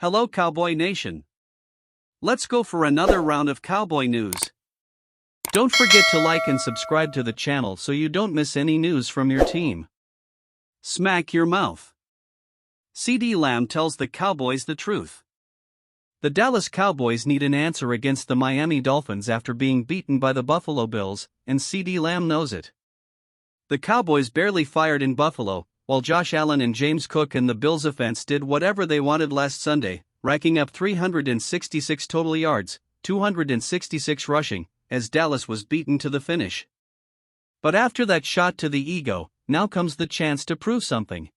Hello Cowboy Nation. Let's go for another round of Cowboy news. Don't forget to like and subscribe to the channel so you don't miss any news from your team. Smack your mouth. CeeDee Lamb tells the Cowboys the truth. The Dallas Cowboys need an answer against the Miami Dolphins after being beaten by the Buffalo Bills, and CeeDee Lamb knows it. The Cowboys barely fired in Buffalo, while Josh Allen and James Cook and the Bills' offense did whatever they wanted last Sunday, racking up 366 total yards, 266 rushing, as Dallas was beaten to the finish. But after that shot to the ego, now comes the chance to prove something.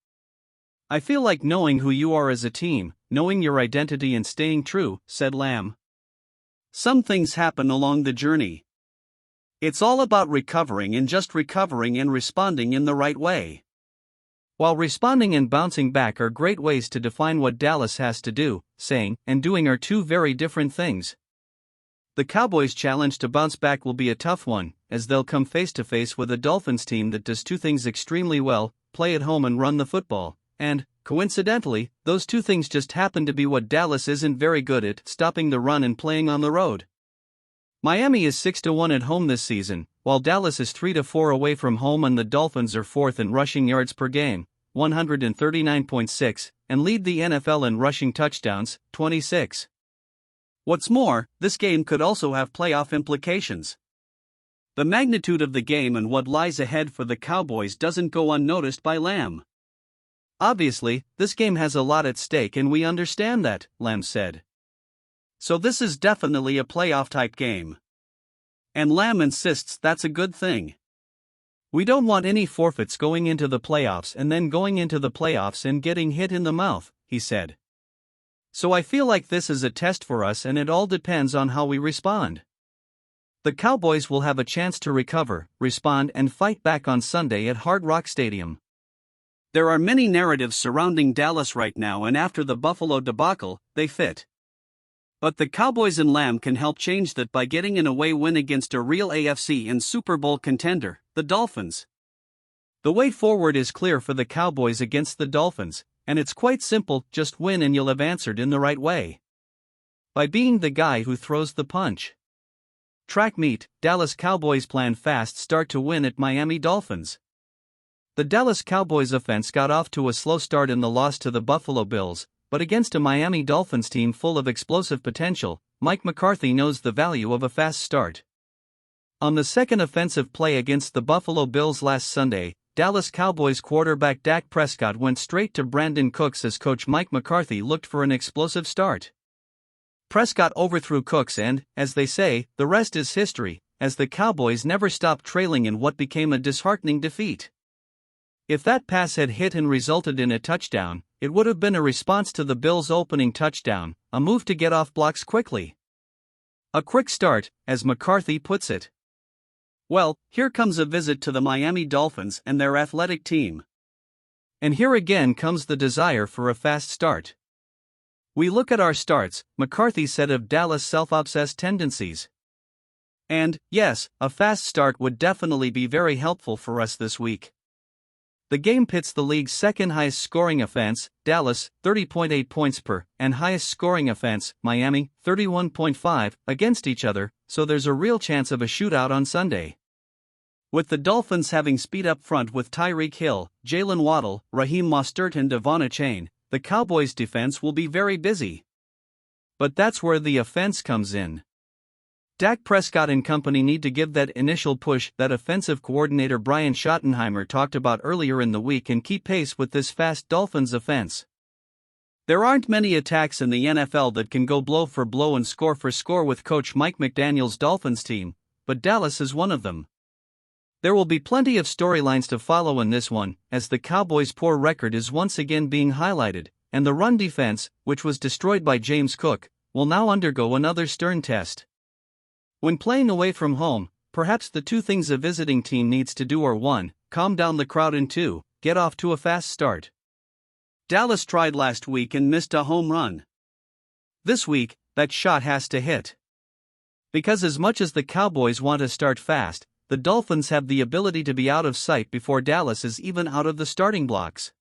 I feel like knowing who you are as a team, knowing your identity and staying true, said Lamb. Some things happen along the journey. It's all about recovering and just recovering and responding in the right way. While responding and bouncing back are great ways to define what Dallas has to do, saying and doing are two very different things. The Cowboys' challenge to bounce back will be a tough one, as they'll come face to face with a Dolphins team that does two things extremely well: play at home and run the football. And, coincidentally, those two things just happen to be what Dallas isn't very good at: stopping the run and playing on the road. Miami is 6-1 at home this season, while Dallas is 3-4 away from home, and the Dolphins are fourth in rushing yards per game, 139.6, and lead the NFL in rushing touchdowns, 26. What's more, this game could also have playoff implications. The magnitude of the game and what lies ahead for the Cowboys doesn't go unnoticed by Lamb. Obviously, this game has a lot at stake and we understand that, Lamb said. So this is definitely a playoff-type game. And Lamb insists that's a good thing. We don't want any forfeits going into the playoffs and then going into the playoffs and getting hit in the mouth, he said. So I feel like this is a test for us and it all depends on how we respond. The Cowboys will have a chance to recover, respond and fight back on Sunday at Hard Rock Stadium. There are many narratives surrounding Dallas right now, and after the Buffalo debacle, they fit. But the Cowboys and Lamb can help change that by getting an away win against a real AFC and Super Bowl contender, the Dolphins. The way forward is clear for the Cowboys against the Dolphins, and it's quite simple: just win and you'll have answered in the right way. By being the guy who throws the punch. Track meet: Dallas Cowboys plan fast start to win at Miami Dolphins. The Dallas Cowboys offense got off to a slow start in the loss to the Buffalo Bills, but against a Miami Dolphins team full of explosive potential, Mike McCarthy knows the value of a fast start. On the second offensive play against the Buffalo Bills last Sunday, Dallas Cowboys quarterback Dak Prescott went straight to Brandon Cooks as coach Mike McCarthy looked for an explosive start. Prescott overthrew Cooks and, as they say, the rest is history, as the Cowboys never stopped trailing in what became a disheartening defeat. If that pass had hit and resulted in a touchdown, it would have been a response to the Bills' opening touchdown, a move to get off blocks quickly. A quick start, as McCarthy puts it. Well, here comes a visit to the Miami Dolphins and their athletic team. And here again comes the desire for a fast start. We look at our starts, McCarthy said of Dallas' self-obsessed tendencies. And, yes, a fast start would definitely be very helpful for us this week. The game pits the league's second highest scoring offense, Dallas, 30.8 points per, and highest scoring offense, Miami, 31.5, against each other, so there's a real chance of a shootout on Sunday. With the Dolphins having speed up front with Tyreek Hill, Jalen Waddle, Raheem Mostert and Devon Achane, the Cowboys' defense will be very busy. But that's where the offense comes in. Dak Prescott and company need to give that initial push that offensive coordinator Brian Schottenheimer talked about earlier in the week and keep pace with this fast Dolphins offense. There aren't many attacks in the NFL that can go blow for blow and score for score with coach Mike McDaniel's Dolphins team, but Dallas is one of them. There will be plenty of storylines to follow in this one, as the Cowboys' poor record is once again being highlighted, and the run defense, which was destroyed by James Cook, will now undergo another stern test. When playing away from home, perhaps the two things a visiting team needs to do are 1, calm down the crowd, and 2, get off to a fast start. Dallas tried last week and missed a home run. This week, that shot has to hit. Because as much as the Cowboys want to start fast, the Dolphins have the ability to be out of sight before Dallas is even out of the starting blocks.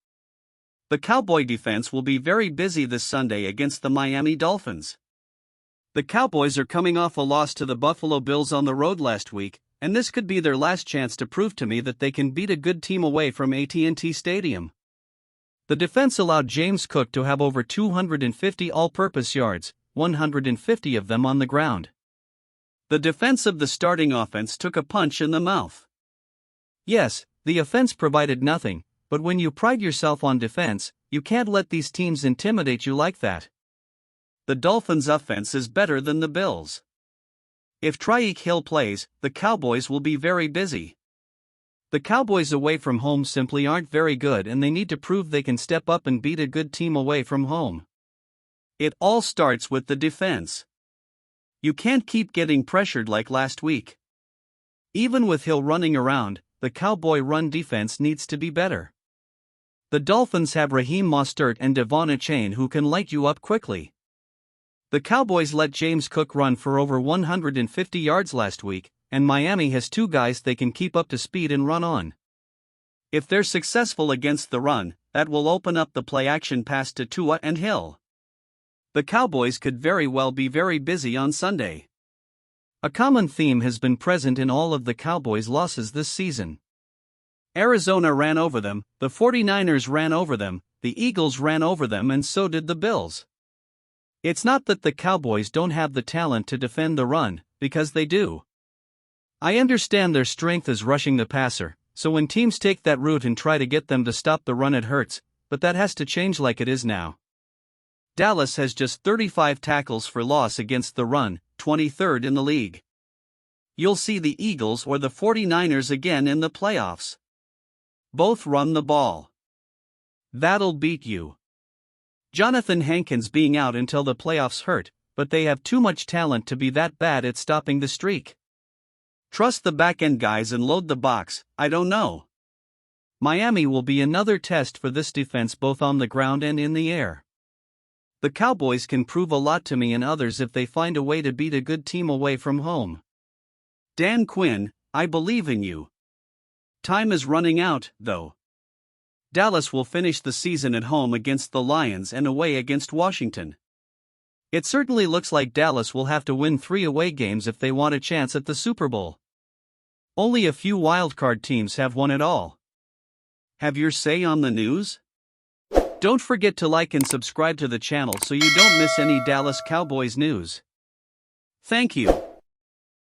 The Cowboy defense will be very busy this Sunday against the Miami Dolphins. The Cowboys are coming off a loss to the Buffalo Bills on the road last week, and this could be their last chance to prove to me that they can beat a good team away from AT&T Stadium. The defense allowed James Cook to have over 250 all-purpose yards, 150 of them on the ground. The defense of the starting offense took a punch in the mouth. Yes, the offense provided nothing, but when you pride yourself on defense, you can't let these teams intimidate you like that. The Dolphins' offense is better than the Bills'. If Tyreek Hill plays, the Cowboys will be very busy. The Cowboys away from home simply aren't very good, and they need to prove they can step up and beat a good team away from home. It all starts with the defense. You can't keep getting pressured like last week. Even with Hill running around, the Cowboy run defense needs to be better. The Dolphins have Raheem Mostert and Devon Achane who can light you up quickly. The Cowboys let James Cook run for over 150 yards last week, and Miami has two guys they can keep up to speed and run on. If they're successful against the run, that will open up the play-action pass to Tua and Hill. The Cowboys could very well be very busy on Sunday. A common theme has been present in all of the Cowboys' losses this season. Arizona ran over them, the 49ers ran over them, the Eagles ran over them, and so did the Bills. It's not that the Cowboys don't have the talent to defend the run, because they do. I understand their strength is rushing the passer, so when teams take that route and try to get them to stop the run it hurts, but that has to change like it is now. Dallas has just 35 tackles for loss against the run, 23rd in the league. You'll see the Eagles or the 49ers again in the playoffs. Both run the ball. That'll beat you. Jonathan Hankins being out until the playoffs hurt, but they have too much talent to be that bad at stopping the streak. Trust the back-end guys and load the box, I don't know. Miami will be another test for this defense both on the ground and in the air. The Cowboys can prove a lot to me and others if they find a way to beat a good team away from home. Dan Quinn, I believe in you. Time is running out, though. Dallas will finish the season at home against the Lions and away against Washington. It certainly looks like Dallas will have to win 3 away games if they want a chance at the Super Bowl. Only a few wildcard teams have won it all. Have your say on the news? Don't forget to like and subscribe to the channel so you don't miss any Dallas Cowboys news. Thank you.